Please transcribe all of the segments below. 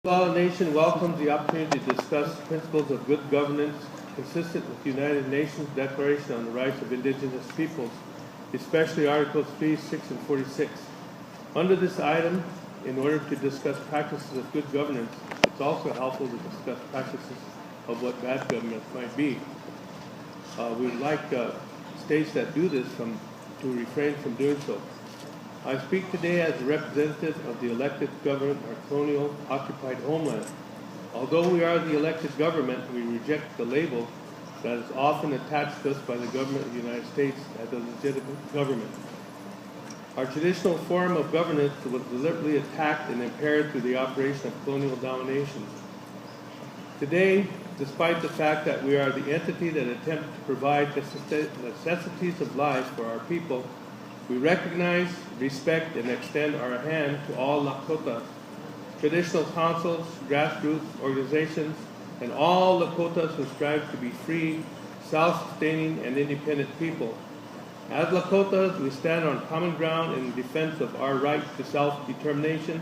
Oglala Nation welcomes the opportunity to discuss principles of good governance consistent with the United Nations Declaration on the Rights of Indigenous Peoples, especially Articles 3, 6, and 46. Under this item, in order to discuss practices of good governance, it's also helpful to discuss practices of what bad government might be. We would like states that do this to refrain from doing so. I speak today as a representative of the elected government of our colonial occupied homeland. Although we are the elected government, we reject the label that is often attached to us by the government of the United States as a legitimate government. Our traditional form of governance was deliberately attacked and impaired through the operation of colonial domination. Today, despite the fact that we are the entity that attempts to provide the necessities of life for our people, we recognize, respect, and extend our hand to all Lakota, traditional councils, grassroots organizations, and all Lakotas who strive to be free, self-sustaining, and independent people. As Lakotas, we stand on common ground in defense of our right to self-determination,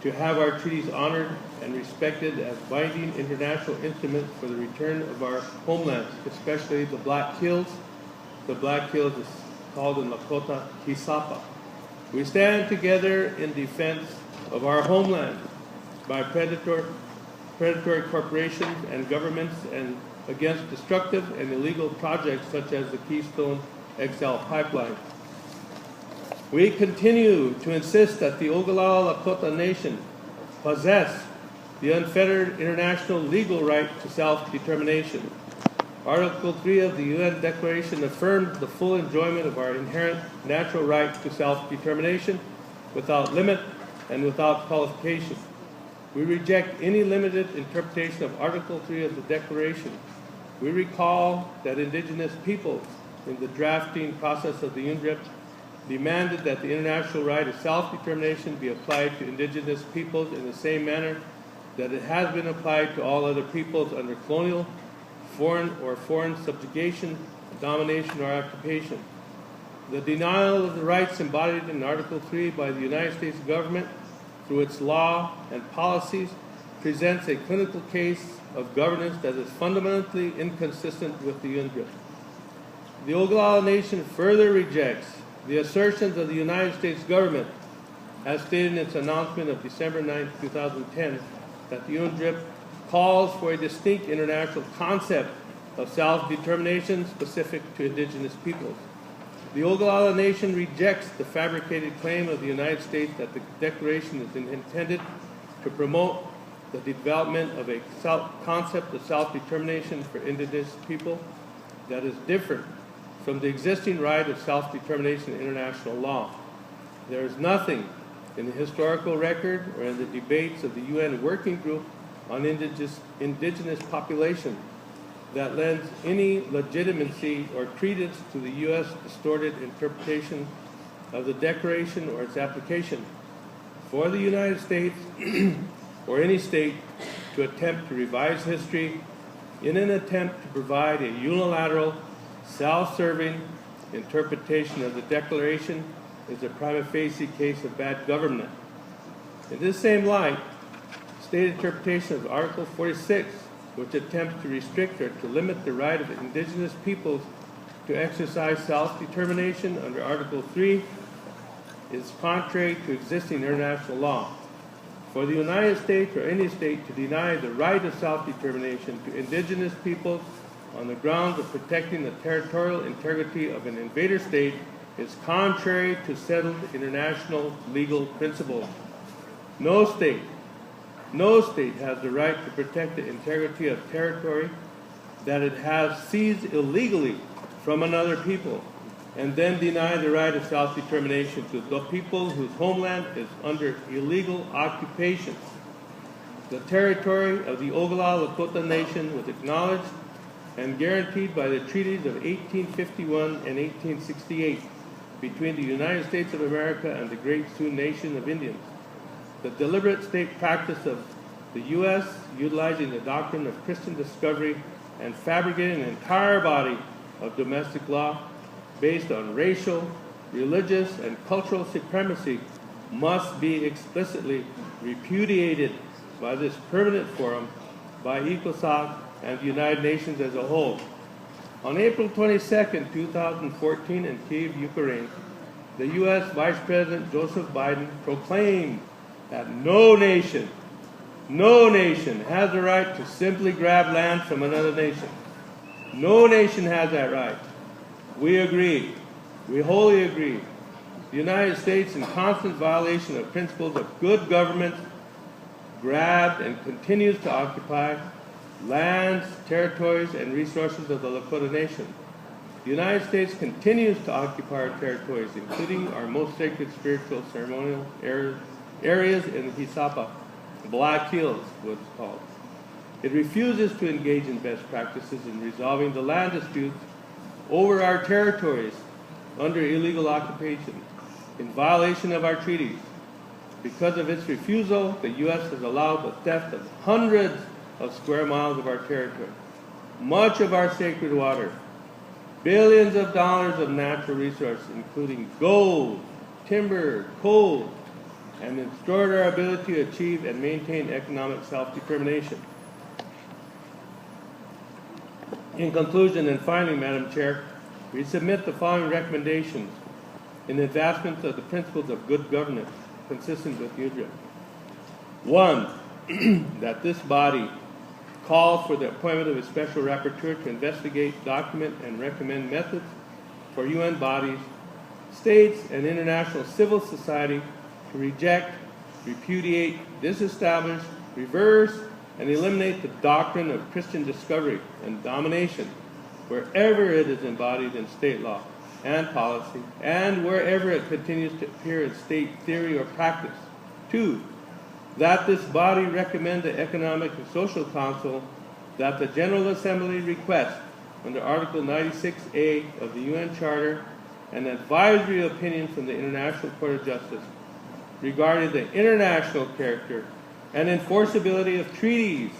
to have our treaties honored and respected as binding international instruments for the return of our homelands, especially the Black Hills. The Black Hills is called in Lakota Kisapa. We stand together in defense of our homeland by predatory corporations and governments and against destructive and illegal projects such as the Keystone XL pipeline. We continue to insist that the Oglala Lakota Nation possess the unfettered international legal right to self-determination. Article 3 of the UN Declaration affirms the full enjoyment of our inherent natural right to self-determination without limit and without qualification. We reject any limited interpretation of Article 3 of the Declaration. We recall that Indigenous peoples, in the drafting process of the UNPFII, demanded that the international right of self-determination be applied to Indigenous peoples in the same manner that it has been applied to all other peoples under colonial, foreign subjugation, domination, or occupation. The denial of the rights embodied in Article 3 by the United States government through its law and policies presents a clinical case of governance that is fundamentally inconsistent with the UNPFII. The Oglala Nation further rejects the assertions of the United States government, as stated in its announcement of December 9, 2010, that the UNPFII calls for a distinct international concept of self-determination specific to Indigenous peoples. The Oglala Nation rejects the fabricated claim of the United States that the Declaration is intended to promote the development of a concept of self-determination for Indigenous people that is different from the existing right of self-determination in international law. There is nothing in the historical record or in the debates of the UN Working Group on indigenous population that lends any legitimacy or credence to the U.S. distorted interpretation of the Declaration or its application. For the United States or any state to attempt to revise history in an attempt to provide a unilateral, self-serving interpretation of the Declaration is a prima facie case of bad government. In this same light, state interpretation of Article 46, which attempts to restrict or to limit the right of Indigenous peoples to exercise self-determination under Article 3, is contrary to existing international law. For the United States or any state to deny the right of self-determination to Indigenous peoples on the grounds of protecting the territorial integrity of an invader state is contrary to settled international legal principles. No state has the right to protect the integrity of territory that it has seized illegally from another people and then deny the right of self-determination to the people whose homeland is under illegal occupation. The territory of the Oglala Lakota Nation was acknowledged and guaranteed by the treaties of 1851 and 1868 between the United States of America and the Great Sioux Nation of Indians. The deliberate state practice of the U.S. utilizing the doctrine of Christian discovery and fabricating an entire body of domestic law based on racial, religious, and cultural supremacy must be explicitly repudiated by this permanent forum, by ECOSOC, and the United Nations as a whole. On April 22, 2014, in Kyiv, Ukraine, the U.S. Vice President Joseph Biden proclaimed that no nation has the right to simply grab land from another nation. No nation has that right. We agree. We wholly agree. The United States, in constant violation of principles of good government, grabbed and continues to occupy lands, territories, and resources of the Lakota Nation. The United States continues to occupy our territories, including our most sacred spiritual ceremonial areas in Hisapa, Black Hills, what it's called. It refuses to engage in best practices in resolving the land disputes over our territories under illegal occupation, in violation of our treaties. Because of its refusal, the U.S. has allowed the theft of hundreds of square miles of our territory, much of our sacred water, billions of dollars of natural resources, including gold, timber, coal, and destroyed our ability to achieve and maintain economic self-determination. In conclusion, and finally, Madam Chair, we submit the following recommendations in advancement of the principles of good governance consistent with UNPFII. 1, that this body call for the appointment of a special rapporteur to investigate, document, and recommend methods for UN bodies, states, and international civil society to reject, repudiate, disestablish, reverse, and eliminate the doctrine of Christian discovery and domination wherever it is embodied in state law and policy, and wherever it continues to appear in state theory or practice. 2, that this body recommend the Economic and Social Council that the General Assembly request under Article 96A of the UN Charter an advisory opinion from the International Court of Justice regarding the international character and enforceability of treaties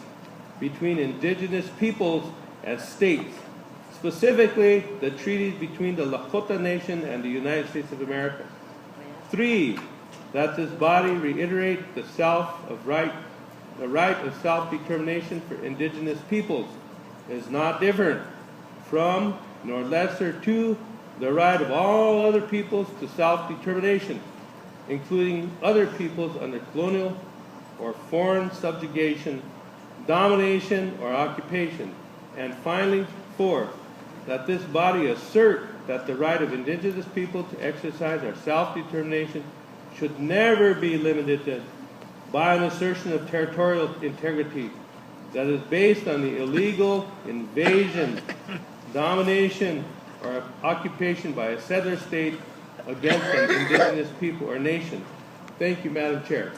between indigenous peoples and states, specifically the treaties between the Lakota Nation and the United States of America. 3, that this body reiterate the right of self-determination for indigenous peoples is not different from nor lesser to the right of all other peoples to self-determination, including other peoples under colonial or foreign subjugation, domination, or occupation. And finally, 4, that this body assert that the right of indigenous people to exercise our self-determination should never be limited by an assertion of territorial integrity that is based on the illegal invasion, domination, or occupation by a settler state against an indigenous people or nation. Thank you, Madam Chair.